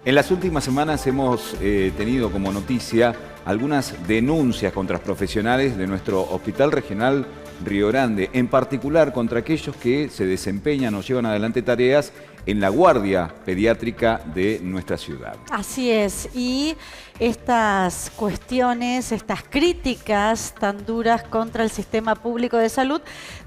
En las últimas semanas hemos tenido como noticia algunas denuncias contra profesionales de nuestro Hospital Regional Río Grande, en particular contra aquellos que se desempeñan o llevan adelante tareas en la guardia pediátrica de nuestra ciudad. Así es, y estas cuestiones, estas críticas tan duras contra el sistema público de salud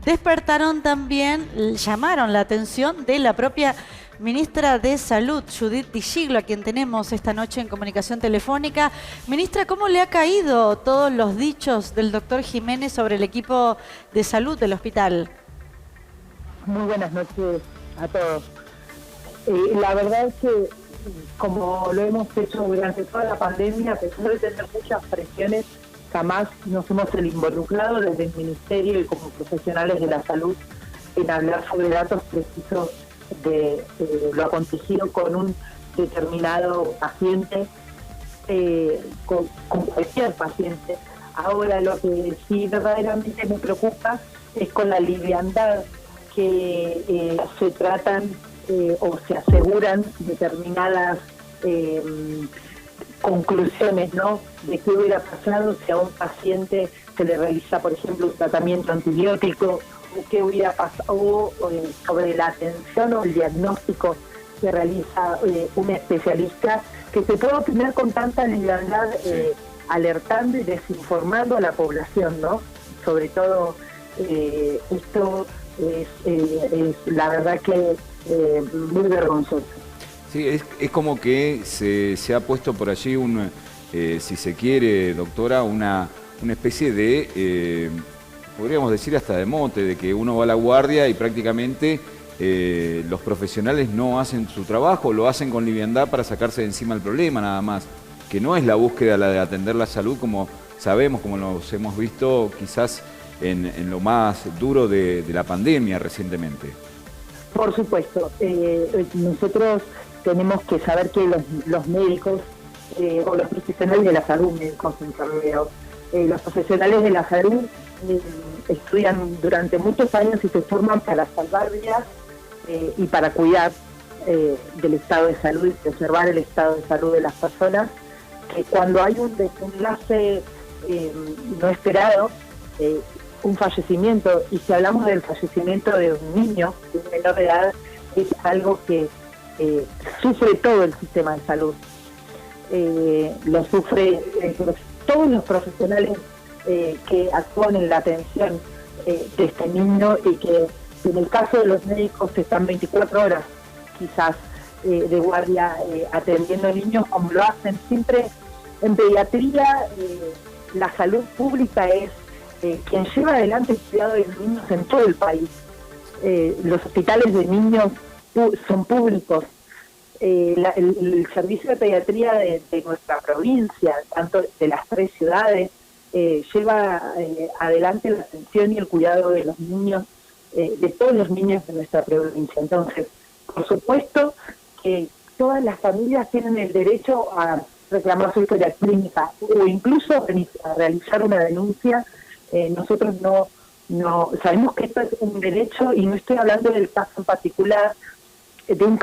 despertaron también, llamaron la atención de la propia ministra de Salud, Judith Di Giglio, a quien tenemos esta noche en comunicación telefónica. Ministra, ¿cómo le ha caído todos los dichos del doctor Jiménez sobre el equipo de salud del hospital? Muy buenas noches a todos. La verdad es que, como lo hemos hecho durante toda la pandemia, a pesar de tener muchas presiones, jamás nos hemos involucrado desde el Ministerio y como profesionales de la salud en hablar sobre datos precisos de lo acontecido con un determinado paciente, con cualquier paciente. Ahora lo que sí verdaderamente me preocupa es con la liviandad que se tratan o se aseguran determinadas conclusiones, ¿no? De qué hubiera pasado si a un paciente se le realiza, por ejemplo, un tratamiento antibiótico, o qué hubiera pasado sobre la atención o el diagnóstico que realiza un especialista, que se puede opinar con tanta liviandad, alertando y desinformando a la población, ¿no? Sobre todo esto es la verdad que muy vergonzoso. Sí, es como que se ha puesto por allí si se quiere, doctora, una especie de, podríamos decir hasta de mote, de que uno va a la guardia y prácticamente los profesionales no hacen su trabajo, lo hacen con liviandad para sacarse de encima el problema nada más, que no es la búsqueda la de atender la salud como sabemos, como nos hemos visto quizás en lo más duro de la pandemia recientemente. Por supuesto, nosotros tenemos que saber que los médicos o los profesionales de la salud, médicos, enfermeros, los profesionales de la salud estudian durante muchos años y se forman para salvar vidas y para cuidar del estado de salud y preservar el estado de salud de las personas, que cuando hay un desenlace no esperado, un fallecimiento, y si hablamos del fallecimiento de un niño, de un menor de edad, es algo que sufre todo el sistema de salud. Lo sufre todos los profesionales que actúan en la atención de este niño, y que en el caso de los médicos están 24 horas quizás de guardia atendiendo niños, como lo hacen siempre en pediatría. La salud pública es quien lleva adelante el cuidado de los niños en todo el país. Los hospitales de niños son públicos. El servicio de pediatría de nuestra provincia, tanto de las 3 ciudades, lleva adelante la atención y el cuidado de los niños, de todos los niños de nuestra provincia. Entonces, por supuesto que todas las familias tienen el derecho a reclamar su historia clínica o incluso a realizar una denuncia. Nosotros no sabemos que esto es un derecho, y no estoy hablando del caso en particular, de un un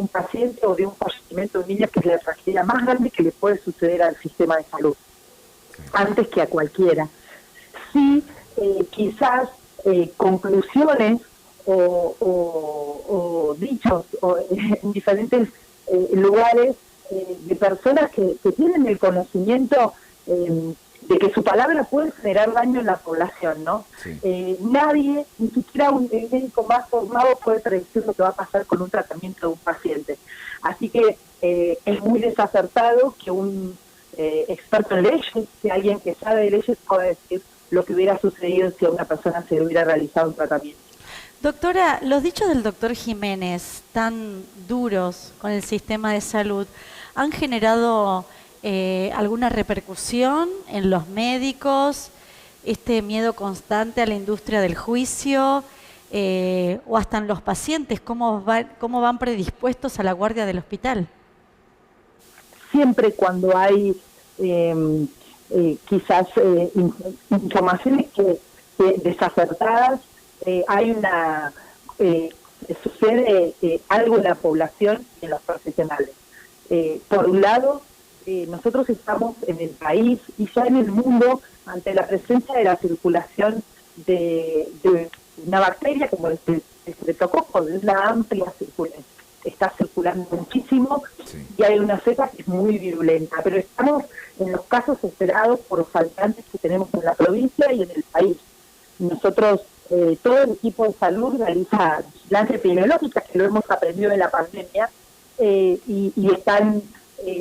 paciente o de un fallecimiento de un niño, que es la tragedia más grande que le puede suceder al sistema de salud, antes que a cualquiera. Sí, quizás conclusiones o dichos en diferentes lugares de personas que tienen el conocimiento de que su palabra puede generar daño en la población, ¿no? Sí. Nadie, ni siquiera un médico más formado, puede predecir lo que va a pasar con un tratamiento de un paciente. Así que es muy desacertado que un experto en leyes, que alguien que sabe de leyes, pueda decir lo que hubiera sucedido si a una persona se le hubiera realizado un tratamiento. Doctora, los dichos del doctor Jiménez, tan duros con el sistema de salud, ¿han generado alguna repercusión en los médicos, este miedo constante a la industria del juicio, o hasta en los pacientes? ¿Cómo van predispuestos a la guardia del hospital? Siempre cuando hay quizás informaciones desacertadas, hay una sucede algo en la población y en los profesionales. Por un lado, nosotros estamos en el país y ya en el mundo ante la presencia de la circulación de una bacteria como el estreptococo, de una amplia circulación. Está circulando muchísimo y hay una cepa que es muy virulenta, pero estamos en los casos esperados por los faltantes que tenemos en la provincia y en el país. Nosotros, todo el equipo de salud realiza vigilancia epidemiológica, que lo hemos aprendido en la pandemia, y están,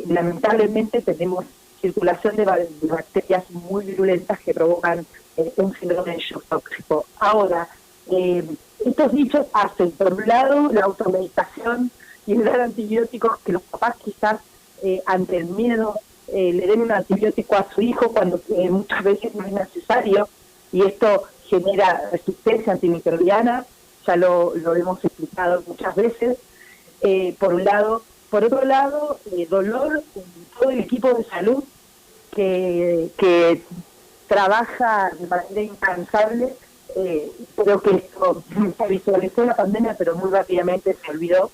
lamentablemente tenemos circulación de bacterias muy virulentas que provocan un síndrome de shock tóxico. Ahora, estos dichos hacen, por un lado, la automedicación y el dar antibióticos, que los papás quizás ante el miedo le den un antibiótico a su hijo cuando muchas veces no es necesario, y esto genera resistencia antimicrobiana, ya lo hemos explicado muchas veces, por un lado. Por otro lado, dolor en todo el equipo de salud que trabaja de manera incansable. Creo que esto se visualizó en la pandemia, pero muy rápidamente se olvidó.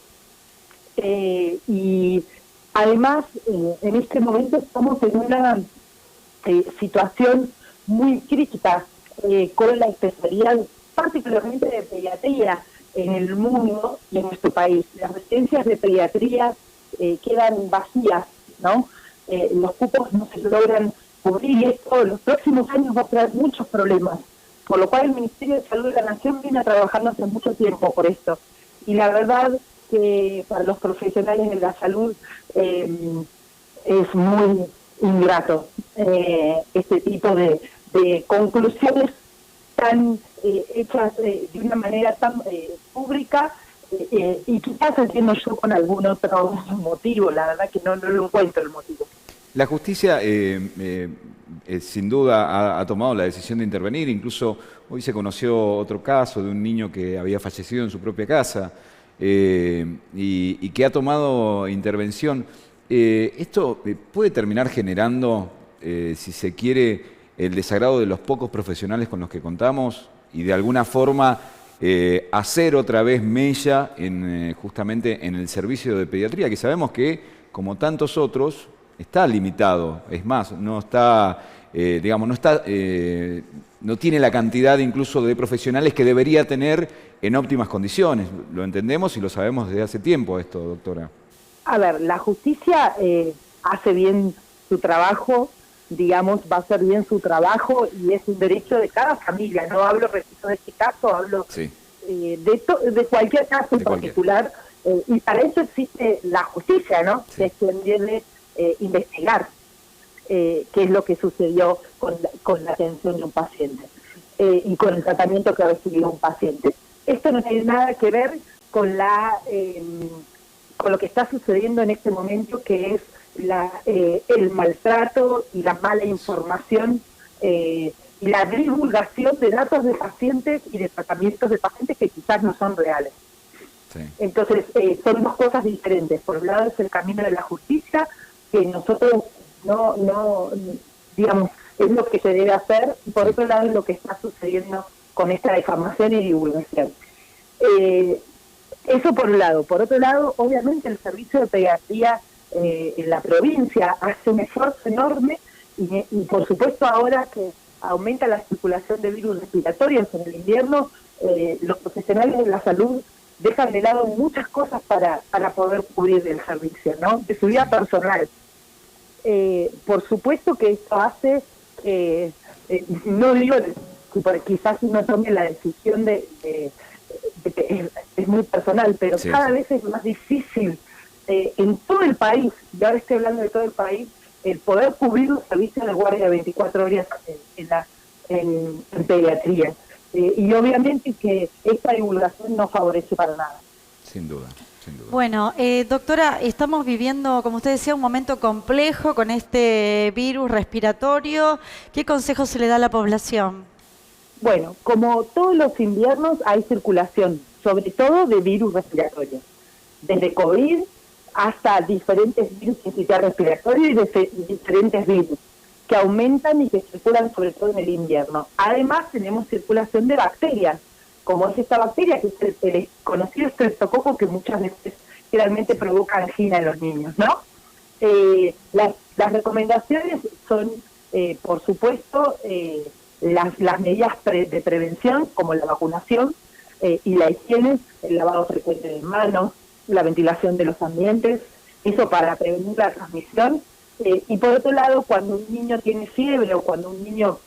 Y además, en este momento estamos en una situación muy crítica con la especialidad, particularmente de pediatría, en el mundo y en nuestro país. Las residencias de pediatría quedan vacías, ¿no? Los cupos no se logran cubrir y esto en los próximos años va a traer muchos problemas. Por lo cual el Ministerio de Salud de la Nación viene trabajando hace mucho tiempo por esto. Y la verdad que para los profesionales de la salud es muy ingrato este tipo de conclusiones tan hechas de una manera tan pública y quizás entiendo yo con algún otro motivo. La verdad que no lo encuentro el motivo. La justicia sin duda ha tomado la decisión de intervenir, incluso hoy se conoció otro caso de un niño que había fallecido en su propia casa y que ha tomado intervención. ¿Esto puede terminar generando, si se quiere, el desagrado de los pocos profesionales con los que contamos y de alguna forma hacer otra vez mella justamente en el servicio de pediatría, que sabemos que, como tantos otros, está limitado? Es más, no está, no tiene la cantidad incluso de profesionales que debería tener en óptimas condiciones. Lo entendemos y lo sabemos desde hace tiempo esto, doctora. A ver, la justicia hace bien su trabajo, digamos, va a hacer bien su trabajo y es un derecho de cada familia. No hablo respecto de este caso, hablo de cualquier caso en particular. Y para eso existe la justicia, ¿no? Sí. Que es quien debe investigar qué es lo que sucedió con la atención de un paciente y con el tratamiento que recibió un paciente. Esto no tiene nada que ver con lo que está sucediendo en este momento, que es el maltrato y la mala información y la divulgación de datos de pacientes y de tratamientos de pacientes que quizás no son reales. Sí. Entonces, son dos cosas diferentes. Por un lado es el camino de la justicia, que nosotros no digamos, es lo que se debe hacer, y por otro lado es lo que está sucediendo con esta difamación y divulgación. Eso por un lado. Por otro lado, obviamente el servicio de pediatría en la provincia hace un esfuerzo enorme y por supuesto ahora que aumenta la circulación de virus respiratorios en el invierno, los profesionales de la salud dejan de lado muchas cosas para poder cubrir el servicio, ¿no? De su vida personal. Por supuesto que esto hace, no digo que quizás uno tome la decisión de que es muy personal, pero sí, cada vez es más difícil en todo el país, y ahora estoy hablando de todo el país, el poder cubrir los servicios de guardia de 24 horas en pediatría. Y obviamente que esta divulgación no favorece para nada. Sin duda. Sin duda. Bueno, doctora, estamos viviendo, como usted decía, un momento complejo con este virus respiratorio. ¿Qué consejo se le da a la población? Bueno, como todos los inviernos hay circulación, sobre todo de virus respiratorios, desde COVID hasta diferentes virus respiratorios y de diferentes virus que aumentan y que circulan sobre todo en el invierno. Además tenemos circulación de bacterias como es esta bacteria, que es el conocido estreptococo, que muchas veces realmente provoca angina en los niños, ¿no? Las recomendaciones son, por supuesto, las medidas de prevención, como la vacunación y la higiene, el lavado frecuente de manos, la ventilación de los ambientes, eso para prevenir la transmisión. Y por otro lado, cuando un niño tiene fiebre o cuando un niño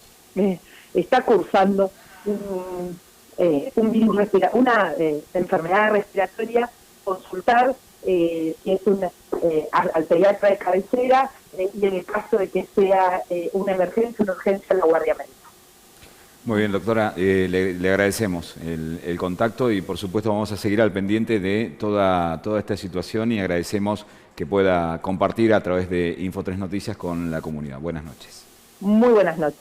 está cursando un virus una enfermedad respiratoria, consultar si es al pediatra de cabecera y en el caso de que sea una urgencia, la guardia médica. Muy bien, doctora, le agradecemos el contacto y por supuesto vamos a seguir al pendiente de toda esta situación y agradecemos que pueda compartir a través de Info3 Noticias con la comunidad. Buenas noches. Muy buenas noches.